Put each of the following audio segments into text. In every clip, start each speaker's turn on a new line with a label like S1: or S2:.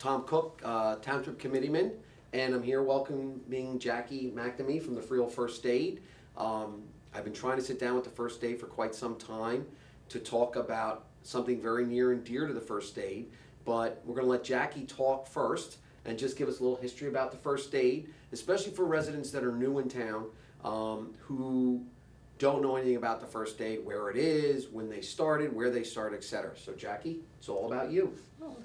S1: Tom Cook, Township Committeeman, and I'm here welcoming Jackie McNamee from the Freehold First Aid. I've been trying to sit down with the First Aid for quite some time to talk about something very near and dear to the First Aid, but we're going to let Jackie talk first and just give us a little history about the First Aid, especially for residents that are new in town who don't know anything about the First Aid, where it is, when they started, where they started, etc. So Jackie, it's all about you.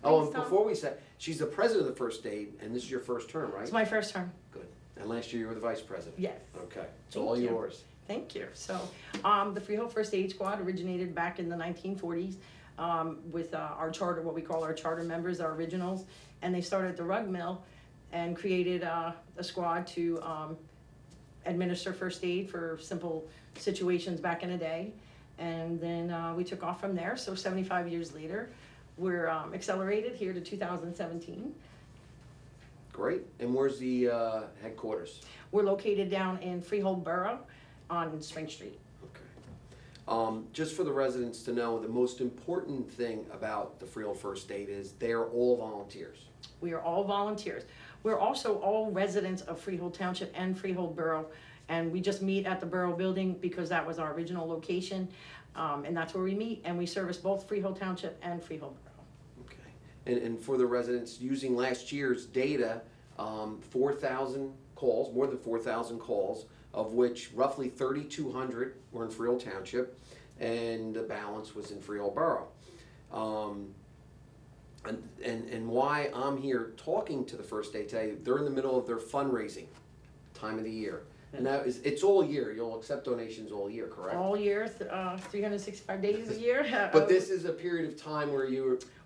S2: Oh,
S1: And before we say, she's the president of the First Aid, and this is your first term, right?
S2: It's my first term.
S1: Good. And last year you were the vice president?
S2: Yes.
S1: Okay, it's
S2: Thank
S1: all
S2: you.
S1: yours.
S2: Thank you. So, the Freehold First Aid Squad originated back in the 1940s with our charter, what we call our charter members, our originals, and they started at the rug mill and created a squad to administer first aid for simple situations back in the day. And then we took off from there. So 75 years later, we're accelerated here to 2017.
S1: Great. And where's the headquarters?
S2: We're located down in Freehold Borough on Spring Street.
S1: Okay. Just for the residents to know, the most important thing about the Freehold First Aid is they're all volunteers.
S2: We are all volunteers. We're also all residents of Freehold Township and Freehold Borough, and we just meet at the Borough Building because that was our original location, and that's where we meet, and we service both Freehold Township and Freehold Borough.
S1: Okay. And for the residents, using last year's data, 4,000 calls, more than 4,000 calls, of which roughly 3,200 were in Freehold Township, and the balance was in Freehold Borough. And why I'm here talking to the First Aid today, they're in the middle of their fundraising time of the year. And that is, it's all year, you'll accept donations all year, correct?
S2: All year, 365 days a year.
S1: But this is a period of time where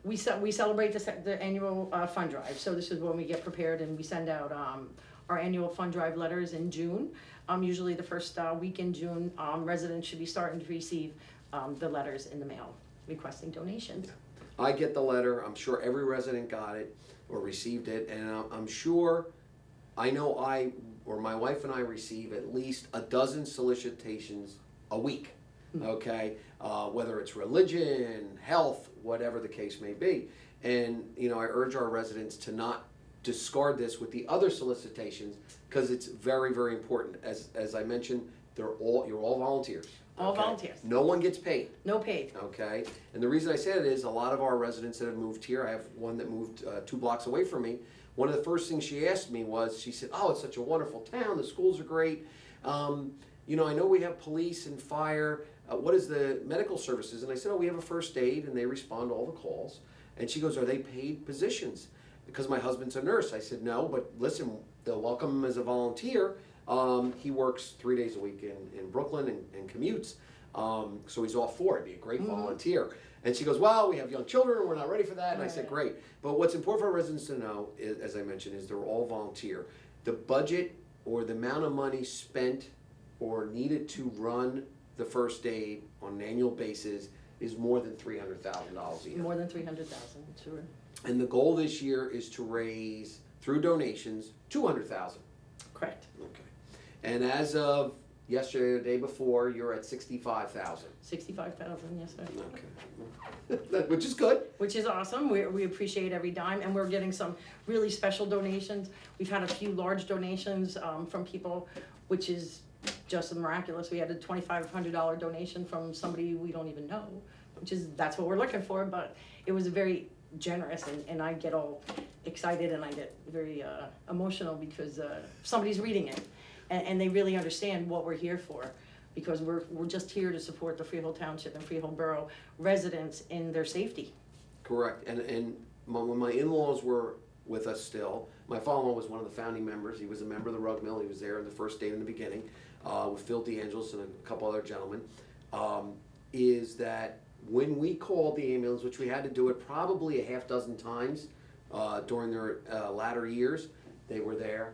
S2: we celebrate the annual fund drive. So this is when we get prepared and we send out our annual fund drive letters in June. Usually the first week in June, residents should be starting to receive the letters in the mail requesting donations.
S1: I get the letter, I'm sure every resident got it or received it, and I'm sure, I know my wife and I receive at least a dozen solicitations a week, okay? Whether it's religion, health, whatever the case may be. And, I urge our residents to not discard this with the other solicitations because it's very, very important. As I mentioned, you're all volunteers.
S2: All
S1: okay?
S2: volunteers.
S1: No one gets paid.
S2: No paid.
S1: Okay, and the reason I say it is a lot of our residents that have moved here, I have one that moved 2 blocks away from me. One of the first things she asked me was, she said, "Oh, it's such a wonderful town, the schools are great. I know we have police and fire. What is the medical services?" And I said, "Oh, we have a First Aid and they respond to all the calls." And she goes, "Are they paid positions?" Because my husband's a nurse. I said, "No, but listen, they'll welcome him as a volunteer. He works 3 days a week in Brooklyn and commutes, so he's all for it. He'd be a great volunteer." And she goes, "Well, we have young children, we're not ready for that." And I said, "Great." But what's important for our residents to know, is, as I mentioned, is they're all volunteer. The budget or the amount of money spent or needed to run the First Aid on an annual basis is more than $300,000 a year.
S2: More than 300,000, sure.
S1: And the goal this year is to raise, through donations, $200,000.
S2: Correct.
S1: Okay. And as of yesterday or the day before, you're at 65,000.
S2: 65,000, yes, sir.
S1: Okay. Which is good.
S2: Which is awesome. We appreciate every dime, and we're getting some really special donations. We've had a few large donations from people, which is just miraculous. We had a $2,500 donation from somebody we don't even know, that's what we're looking for, but it was very generous, and I get all excited and I get very emotional because somebody's reading it and they really understand what we're here for, because we're just here to support the Freehold Township and Freehold Borough residents in their safety.
S1: Correct. And when my in-laws were with us still, my father-in-law was one of the founding members. He was a member of the rug mill. He was there in the First Aid in the beginning with Phil DeAngelis and a couple other gentlemen. Is that when we called the ambulance, which we had to do it probably a half dozen times during their latter years, they were there.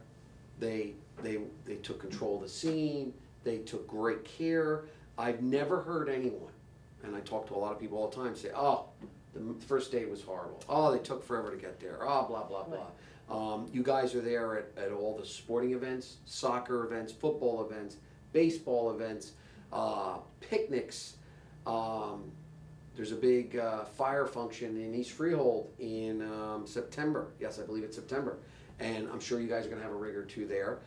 S1: They took control of the scene. They took great care. I've never heard anyone, and I talk to a lot of people all the time, say, "Oh, the First Aid was horrible. Oh, they took forever to get there. Oh, blah, blah, blah." You guys are there at all the sporting events, soccer events, football events, baseball events, picnics. there's a big fire function in East Freehold in September. Yes, I believe it's September. And I'm sure you guys are gonna have a rig or two there.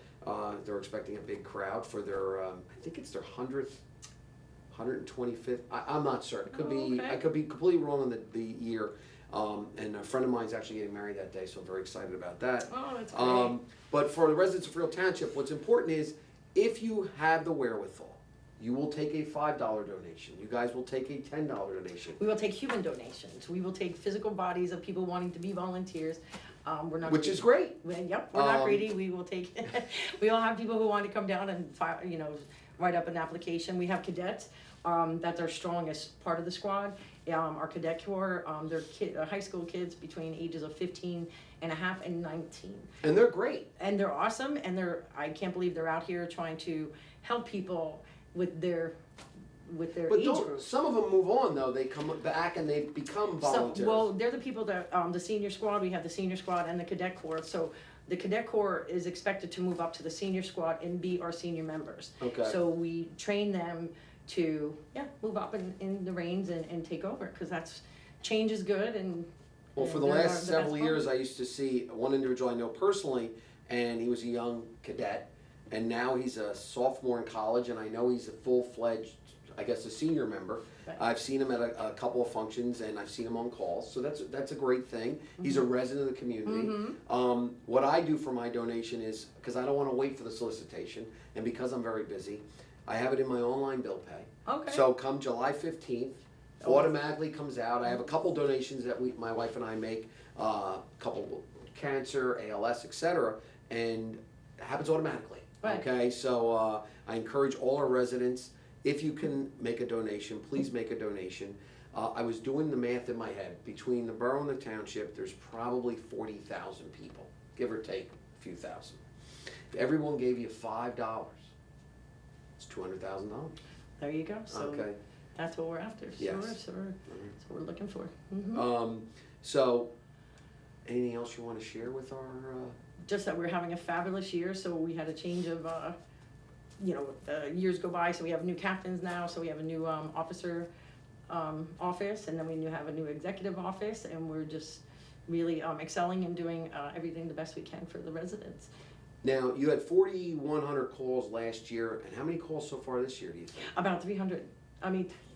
S1: They're expecting a big crowd for their, I think it's their 125th, I'm not certain, could be,
S2: okay.
S1: I could be completely wrong on the year. And a friend of mine's actually getting married that day, so I'm very excited about that.
S2: Oh, that's great.
S1: But for the residents of Freehold Township, what's important is, if you have the wherewithal, you will take a $5 donation, you guys will take a $10 donation.
S2: We will take human donations. We will take physical bodies of people wanting to be volunteers. We're not.
S1: Which
S2: greedy.
S1: is great.
S2: Yep, we're not greedy. We will take, we all have people who want to come down and file, write up an application. We have cadets. That's our strongest part of the squad. Our cadet corps, they're high school kids between ages of 15 and a half and 19.
S1: And they're great.
S2: And they're awesome, and I can't believe they're out here trying to help people with their
S1: But
S2: age group.
S1: some of them move on though, they come back and they become volunteers.
S2: Well, they're the people that, the senior squad, we have the senior squad and the cadet corps, so the cadet corps is expected to move up to the senior squad and be our senior members.
S1: Okay.
S2: So we train them to, move up in the reins and take over, because change is good, and.
S1: Well, for the
S2: they're
S1: last
S2: the
S1: several
S2: best
S1: years,
S2: part.
S1: I used to see one individual I know personally, and he was a young cadet, and now he's a sophomore in college, and I know he's a full-fledged, I guess, a senior member.
S2: Right.
S1: I've seen him at a couple of functions, and I've seen him on calls, so that's a great thing. He's a resident of the community. What I do for my donation is, because I don't want to wait for the solicitation, and because I'm very busy, I have it in my online bill pay.
S2: Okay.
S1: So come July 15th, automatically comes out. I have a couple donations that my wife and I make, a couple cancer, ALS, etc., and it happens automatically.
S2: Right.
S1: Okay, so I encourage all our residents, if you can make a donation, please make a donation. I was doing the math in my head. Between the borough and the township, there's probably 40,000 people, give or take a few thousand. If everyone gave you $5, it's $200,000.
S2: There you go, so
S1: Okay.
S2: that's what we're after,
S1: Yes.
S2: that's what we're looking for. Mhm.
S1: So, anything else you want to share with our?
S2: Just that we're having a fabulous year, so we had a change of, years go by, so we have new captains now, so we have a new officer office, and then we have a new executive office, and we're just really excelling and doing everything the best we can for the residents.
S1: Now, you had 4,100 calls last year, and how many calls so far this year, do you think?
S2: About 300,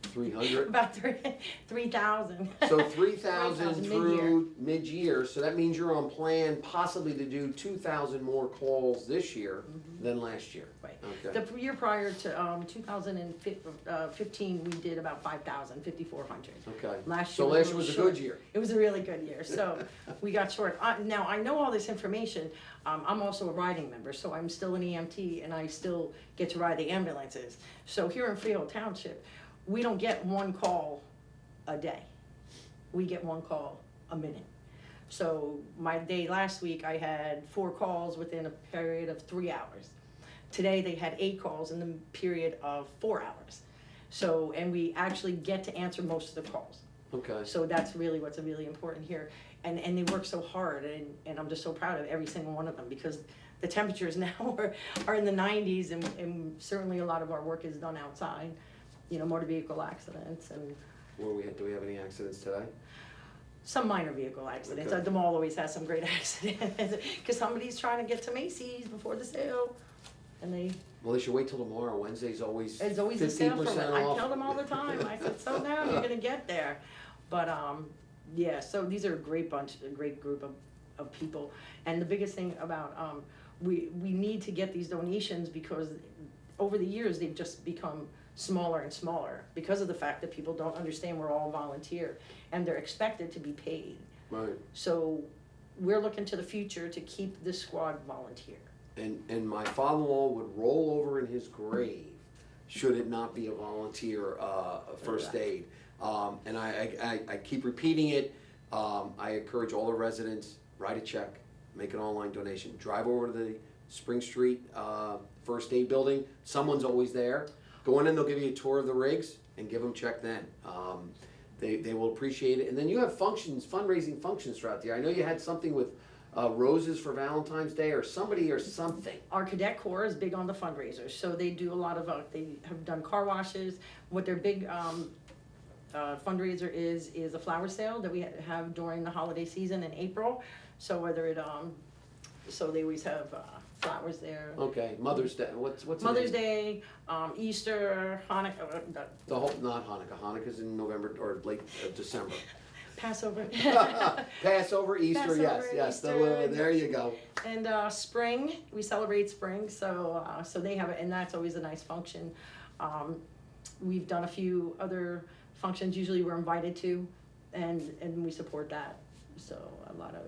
S1: 300?
S2: about 3,000.
S1: So 3,000
S2: 3,000
S1: through mid-year, so that means you're on plan possibly to do 2,000 more calls this year than last year.
S2: Right.
S1: Okay.
S2: The year prior to 2015, we did about 5,400.
S1: Okay.
S2: Last
S1: So
S2: year
S1: last year was a good year.
S2: It was a really good year, so we got short. Now, I know all this information. I'm also a riding member, so I'm still an EMT, and I still get to ride the ambulances. So here in Freehold Township, we don't get one call a day. We get one call a minute. So my day last week, I had 4 calls within a period of 3 hours. Today, they had 8 calls in the period of 4 hours. So, and we actually get to answer most of the calls.
S1: Okay.
S2: So that's really what's really important here. And they work so hard, and I'm just so proud of every single one of them, because the temperatures now are in the 90s, and certainly a lot of our work is done outside, motor vehicle accidents and
S1: Do we have any accidents today?
S2: some minor vehicle accidents.
S1: Okay.
S2: The mall always has some great accidents, because somebody's trying to get to Macy's before the sale, and
S1: Well, they should wait till tomorrow. Wednesday's always
S2: it's always a sale for
S1: 15%
S2: it.
S1: off.
S2: I tell them all the time. I said, slow down, you're gonna get there. But yeah, so these are a great group of people. And the biggest thing about we need to get these donations, because over the years they've just become smaller and smaller, because of the fact that people don't understand we're all volunteer and they're expected to be paid.
S1: Right.
S2: So we're looking to the future to keep this squad volunteer.
S1: And my father-in-law would roll over in his grave should it not be a volunteer first aid. And I keep repeating it. I encourage all the residents, write a check, make an online donation, drive over to the Spring Street first aid building. Someone's always there. Go in and they'll give you a tour of the rigs, and give them check then. They will appreciate it. And then you have fundraising functions throughout the year. I know you had something with roses for Valentine's Day, or somebody or something.
S2: Our cadet corps is big on the fundraisers, so they do a lot of, they have done car washes. What their big fundraiser is a flower sale that we have during the holiday season in April. So whether it, so they always have flowers there.
S1: Okay, Mother's Day, what's the
S2: Mother's
S1: name?
S2: Day, Easter, Hanukkah,
S1: The whole, not Hanukkah, Hanukkah's in November or late December.
S2: Passover.
S1: Passover, Easter,
S2: Passover,
S1: yes,
S2: Easter.
S1: there you go.
S2: And spring, we celebrate spring, so so they have it, and that's always a nice function. We've done a few other functions, usually we're invited to, and we support that. So a lot of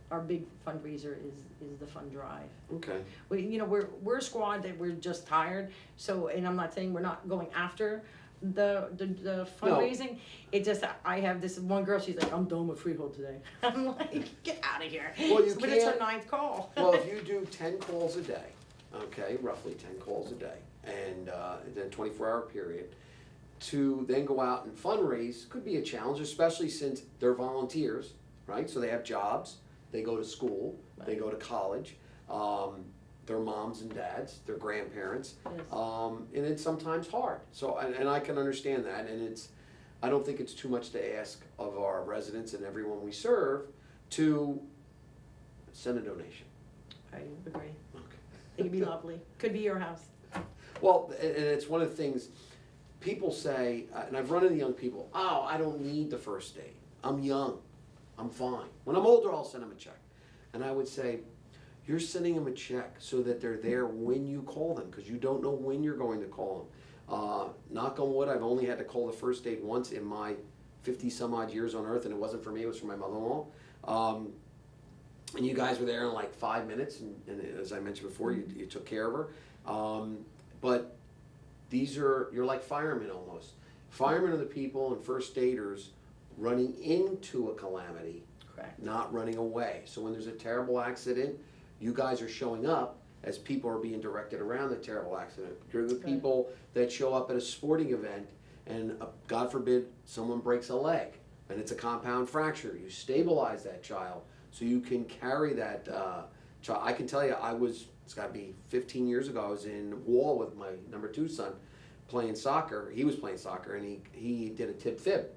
S2: our big fundraiser is the fund drive.
S1: Okay.
S2: We're a squad that we're just tired. So, and I'm not saying we're not going after the fundraising. It just, I have this one girl, she's like, I'm done with Freehold today. I'm like, get out of here.
S1: Well, you
S2: But it's her
S1: can't-
S2: 9th call.
S1: Well, if you do 10 calls a day, okay, roughly 10 calls a day, and then 24-hour period, to then go out and fundraise could be a challenge, especially since they're volunteers, right? So they have jobs, they go to school, they go to college, their moms and dads, their grandparents,
S2: Yes.
S1: and it's sometimes hard. So, and I can understand that, and I don't think it's too much to ask of our residents and everyone we serve to send a donation.
S2: I agree.
S1: Okay.
S2: It'd be lovely. Could be your house.
S1: Well, and it's one of the things, people say, and I've run into young people, oh, I don't need the first aid. I'm young, I'm fine. When I'm older, I'll send them a check. And I would say, you're sending them a check so that they're there when you call them, because you don't know when you're going to call them. Knock on wood, I've only had to call the first aid once in my 50 some odd years on earth, and it wasn't for me, it was for my mother-in-law. And you guys were there in like 5 minutes, and as I mentioned before, you took care of her. But you're like firemen almost. Firemen are the people and first aiders running into a calamity,
S2: Correct.
S1: not running away. So when there's a terrible accident, you guys are showing up as people are being directed around the terrible accident. You're the people that show up at a sporting event and God forbid someone breaks a leg and it's a compound fracture. You stabilize that child so you can carry that child. I can tell you, it's gotta be 15 years ago, I was in Wall with my number 2 son playing soccer. He was playing soccer and he did a tib fib.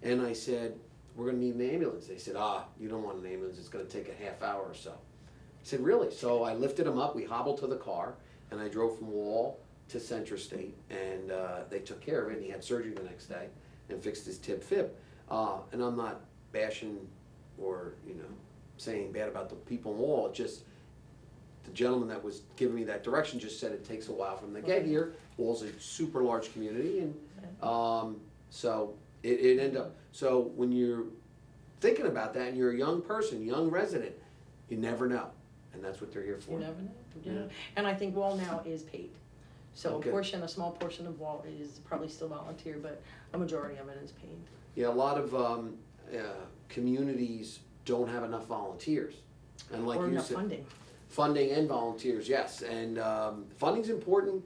S1: And I said, we're gonna need an ambulance. They said, you don't want an ambulance, it's gonna take a half hour or so. I said, really? So I lifted him up, we hobbled to the car, and I drove from Wall to Central State, and they took care of it, and he had surgery the next day and fixed his tib fib. And I'm not bashing or, saying bad about the people in Wall, it's just the gentleman that was giving me that direction just said it takes a while for them to get here. Wall's a super large community, and so it ended up, so when you're thinking about that and you're a young person, young resident, you never know. And that's what they're here for.
S2: You never know.
S1: Yeah.
S2: And I think Wall now is paid. So
S1: Okay.
S2: a small portion of Wall is probably still volunteer, but a majority of it is paid.
S1: Yeah, a lot of communities don't have enough volunteers. And like
S2: Or
S1: you
S2: enough
S1: said,
S2: funding.
S1: funding and volunteers, yes. And funding's important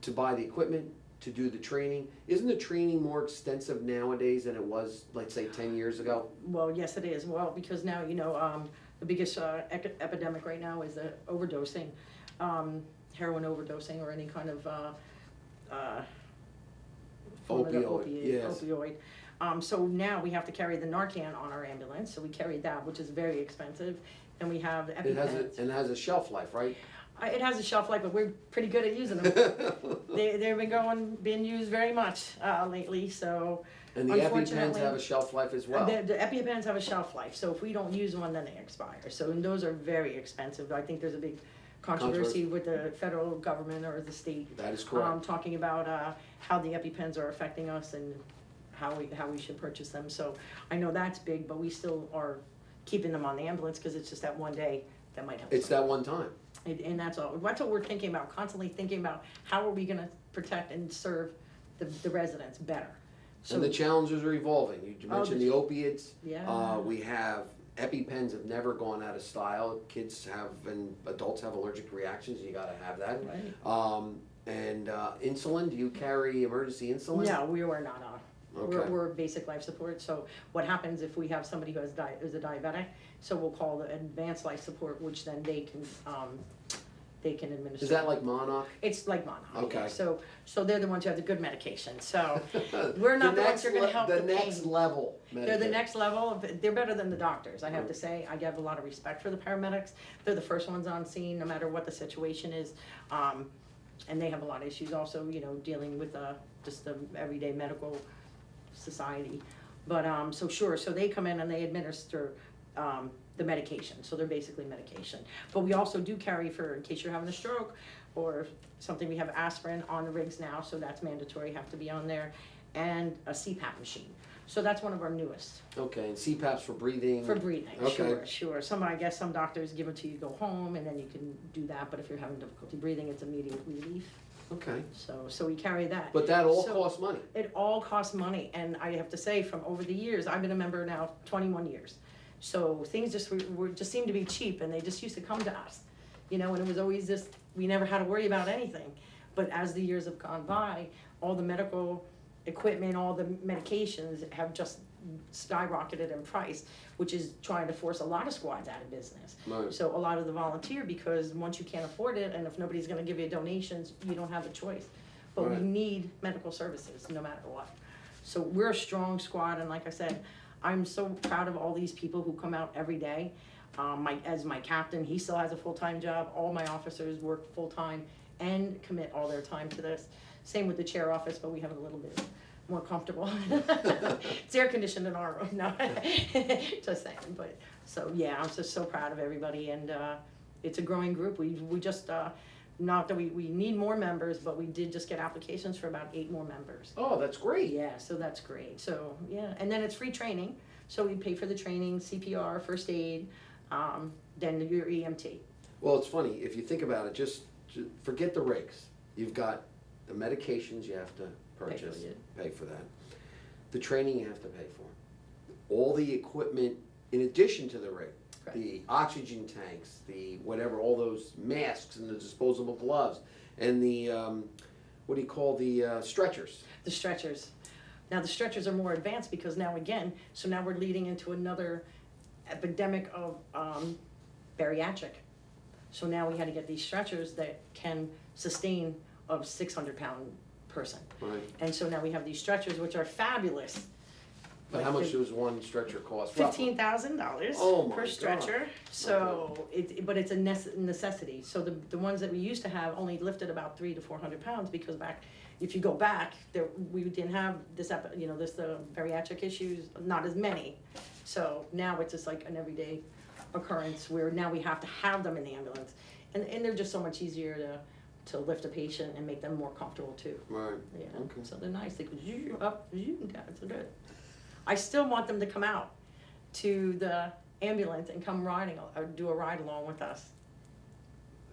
S1: to buy the equipment, to do the training. Isn't the training more extensive nowadays than it was, let's say, 10 years ago?
S2: Well, yes, it is. Well, because now, the biggest epidemic right now is the overdosing, heroin overdosing or any kind of form of the opioid. So now we have to carry the Narcan on our ambulance, so we carry that, which is very expensive, and we have
S1: It has a shelf life, right?
S2: It has a shelf life, but we're pretty good at using them. They've been used very much lately, so.
S1: And the EpiPens
S2: Unfortunately,
S1: have a shelf life as well.
S2: The EpiPens have a shelf life, so if we don't use one, then they expire. So, and those are very expensive. I think there's a big controversy with the federal government or the state.
S1: That is correct.
S2: Talking about how the EpiPens are affecting us and how we should purchase them. So I know that's big, but we still are keeping them on the ambulance because it's just that one day that might help.
S1: It's that one time.
S2: And that's all. That's what we're thinking about, constantly thinking about how are we gonna protect and serve the residents better. So,
S1: And the challenges are evolving. You mentioned the opiates.
S2: Yeah.
S1: We have, EpiPens have never gone out of style. Kids have, and adults have allergic reactions, you gotta have that.
S2: Right.
S1: And insulin, do you carry emergency insulin?
S2: No, we were not on.
S1: Okay.
S2: We're basic life support, so what happens if we have somebody who is a diabetic, so we'll call the advanced life support, which then they can, they can administer.
S1: Is that like Monarch?
S2: It's like Monarch.
S1: Okay.
S2: Yeah. So they're the ones who have the good medication. So we're not the ones who are going to help the
S1: next
S2: pain.
S1: level.
S2: They're the next level. They're better than the doctors, I have to say. I have a lot of respect for the paramedics. They're the first ones on scene, no matter what the situation is. And they have a lot of issues also, you know, dealing with just the everyday medical society. But so sure, so they come in and they administer the medication. So they're basically medication. But we also do carry for, in case you're having a stroke or something, we have aspirin on the rigs now, so that's mandatory, have to be on there, and a CPAP machine. So that's one of our newest.
S1: Okay, and CPAP's for breathing?
S2: For breathing,
S1: Okay.
S2: sure. I guess some doctors give it to you, go home, and then you can do that, but if you're having difficulty breathing, it's immediate relief.
S1: Okay.
S2: So we carry that.
S1: But that all
S2: So
S1: costs money?
S2: It all costs money, and I have to say, from over the years, I've been a member now 21 years. So things just just seem to be cheap, and they just used to come to us, you know, and it was always just, we never had to worry about anything. But as the years have gone by, all the medical equipment, all the medications have just skyrocketed in price, which is trying to force a lot of squads out of business.
S1: Right.
S2: So a lot of the volunteer, because once you can't afford it, and if nobody's gonna give you donations, you don't have a choice. But
S1: Right.
S2: we need medical services, no matter what. So we're a strong squad, and like I said, I'm so proud of all these people who come out every day. As my captain, he still has a full-time job. All my officers work full-time and commit all their time to this. Same with the chair office, but we have it a little bit more comfortable. It's air conditioned in our room, no, just saying. But so yeah, I'm just so proud of everybody, and it's a growing group. We just not that we need more members, but we did just get applications for about 8 more members.
S1: Oh, that's great.
S2: Yeah, so that's great. So yeah, and then it's free training. So we pay for the training, CPR, first aid, then your EMT.
S1: Well, it's funny, if you think about it, just forget the rigs. You've got the medications you have to purchase, pay for that. The training you have to pay for. All the equipment in addition to the rig.
S2: Right.
S1: The oxygen tanks, the whatever, all those masks and the disposable gloves, and the, what do you call the stretchers?
S2: The stretchers. Now the stretchers are more advanced because now again, so now we're leading into another epidemic of bariatric. So now we had to get these stretchers that can sustain a 600-pound person.
S1: Right.
S2: And so now we have these stretchers, which are fabulous.
S1: But how much does one stretcher cost? roughly?
S2: $15,000
S1: Oh my
S2: per
S1: God.
S2: stretcher. So but it's a necessity. So the ones that we used to have only lifted about 300 to 400 pounds because if you go back, we didn't have this bariatric issues, not as many. So now it's just like an everyday occurrence where now we have to have them in the ambulance, and they're just so much easier to lift a patient and make them more comfortable too.
S1: Right.
S2: Yeah.
S1: Okay.
S2: So they're nice. They go up, down. It's good. I still want them to come out to the ambulance and come riding or do a ride along with us.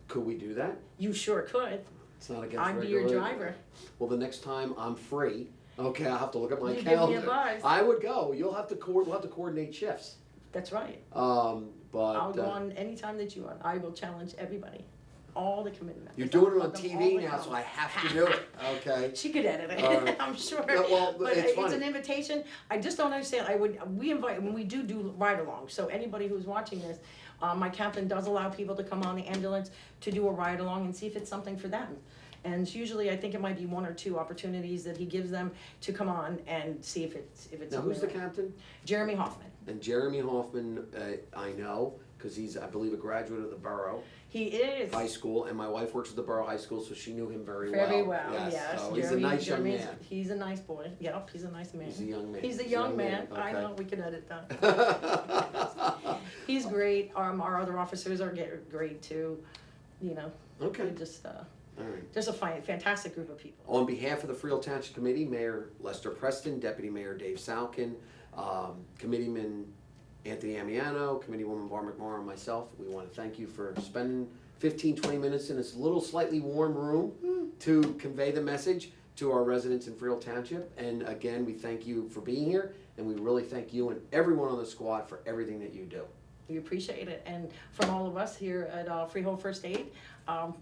S1: Could we do that?
S2: You sure could.
S1: It's not against
S2: I'd be your
S1: regulation.
S2: driver.
S1: Well, the next time I'm free, okay, I'll have to look at my
S2: You give me a
S1: calendar.
S2: buzz.
S1: I would go. We'll have to coordinate shifts.
S2: That's right.
S1: But
S2: I'll go on any time that you want. I will challenge everybody, all the committee members.
S1: you're doing it on
S2: I'll let them
S1: TV
S2: all
S1: now,
S2: come.
S1: so I have to do it. Okay.
S2: She could edit it,
S1: All right.
S2: I'm sure.
S1: Yeah, well,
S2: But
S1: it's
S2: it's
S1: funny.
S2: an invitation. I just don't understand. We invite, when we do ride-along, so anybody who's watching this, my captain does allow people to come on the ambulance to do a ride-along and see if it's something for them. And it's usually, I think it might be 1 or 2 opportunities that he gives them to come on and see if it's
S1: Now,
S2: something.
S1: who's the captain?
S2: Jeremy Hoffman.
S1: And Jeremy Hoffman, I know, because he's, I believe, a graduate of the Borough
S2: He is.
S1: High School, and my wife works at the Borough High School, so she knew him very well.
S2: Very well, yes.
S1: So he's a nice young
S2: Jeremy's-
S1: man.
S2: He's a nice boy. Yep, he's a nice man.
S1: He's a young man.
S2: He's a young man. I
S1: okay.
S2: know, we can edit that. He's great. Our other officers are great too. You know,
S1: Okay.
S2: we just
S1: All right.
S2: just a fantastic group of people.
S1: On behalf of the Freehold Township Committee, Mayor Lester Preston, Deputy Mayor Dave Salkin, Committeeman Anthony Amiano, Committeewoman Bar McMorrow, and myself, we want to thank you for spending 15-20 minutes in this little slightly warm room to convey the message to our residents in Freehold Township. And again, we thank you for being here, and we really thank you and everyone on the squad for everything that you do.
S2: We appreciate it. And from all of us here at Freehold First Aid,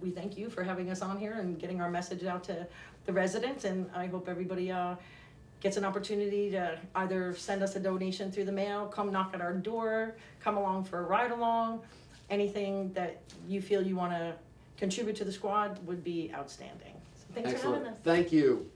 S2: we thank you for having us on here and getting our message out to the residents. And I hope everybody gets an opportunity to either send us a donation through the mail, come knock at our door, come along for a ride along, anything that you feel you want to contribute to the squad would be outstanding. So thanks for
S1: Excellent.
S2: having us.
S1: Thank you.